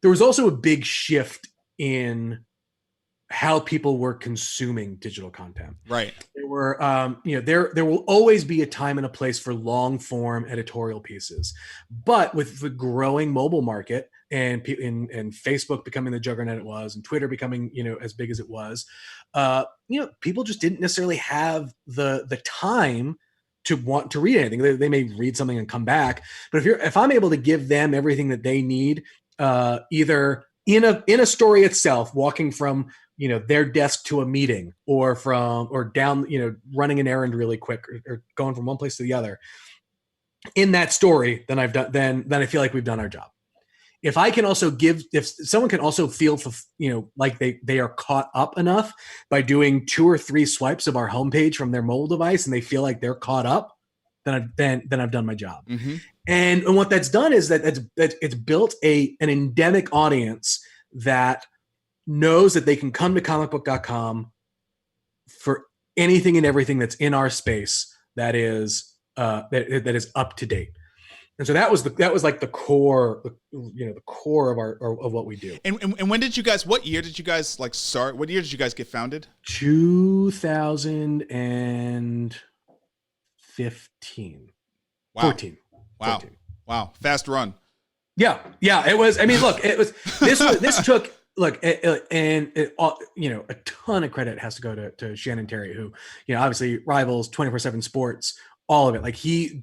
there was also a big shift in how people were consuming digital content. Right. There were, there will always be a time and a place for long form editorial pieces, but with the growing mobile market and Facebook becoming the juggernaut it was, and Twitter becoming, as big as it was, people just didn't necessarily have the time to want to read anything. They may read something and come back, but if I'm able to give them everything that they need, either in a story itself, walking from their desk to a meeting, or down, running an errand really quick, or going from one place to the other in that story, then I feel like we've done our job. If I can also if someone can also feel, like they are caught up enough by doing 2 or 3 swipes of our homepage from their mobile device, and they feel like they're caught up, then I've done my job. Mm-hmm. And what that's done is that it's built an endemic audience that knows that they can come to comicbook.com for anything and everything that's in our space that is that is up to date. And so that was like the core, the core of what we do. And when did you guys? What year did you guys start? What year did you guys get founded? 2015. Wow. 14. Wow. 14. Wow. Fast run. Yeah. It was. I mean, look, it was. This took. Look, a ton of credit has to go to Shannon Terry, who, obviously Rivals, 24/7 Sports, all of it. Like he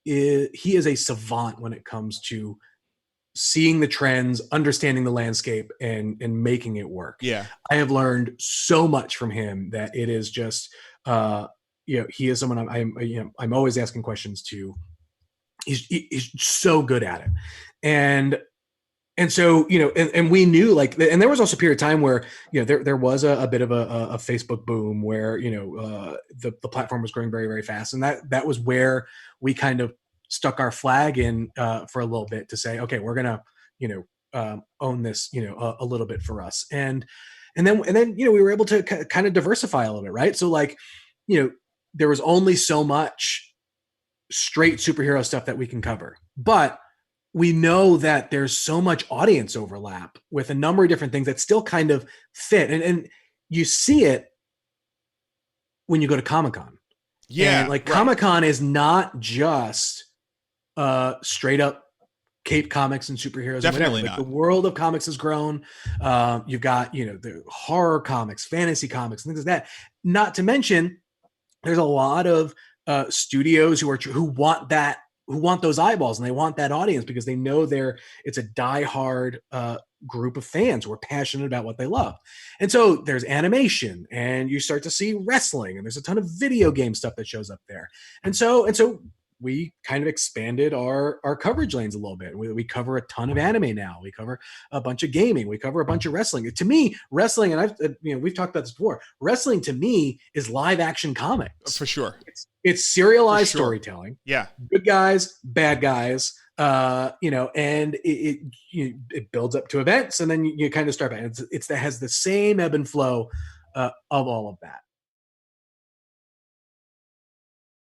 is a savant when it comes to seeing the trends, understanding the landscape, and making it work. Yeah. I have learned so much from him that it is just, he is someone I'm always asking questions to. He's so good at it. And so, and we knew, and there was also a period of time where, there was a bit of a Facebook boom where, the platform was growing very, very fast. And that was where we kind of stuck our flag in for a little bit to say, okay, we're going to, own this, a little bit for us. And then, we were able to kind of diversify a little bit. Right. So there was only so much straight superhero stuff that we can cover, but we know that there's so much audience overlap with a number of different things that still kind of fit. And you see it when you go to Comic-Con. Yeah. And Comic-Con is not just straight up Cape Comics and superheroes. Definitely and not. The world of comics has grown. You've got, the horror comics, fantasy comics, and things like that. Not to mention, there's a lot of studios who want that, who want those eyeballs, and they want that audience because they know it's a diehard group of fans who are passionate about what they love. And so there's animation, and you start to see wrestling, and there's a ton of video game stuff that shows up there. And so we kind of expanded our coverage lanes a little bit. We cover a ton of anime now. We cover a bunch of gaming. We cover a bunch of wrestling. To me, wrestling, and we've talked about this before, wrestling to me is live action comics. For sure. It's serialized storytelling. Yeah. Good guys, bad guys, and it builds up to events, and then you kind of start back. It has the same ebb and flow of all of that.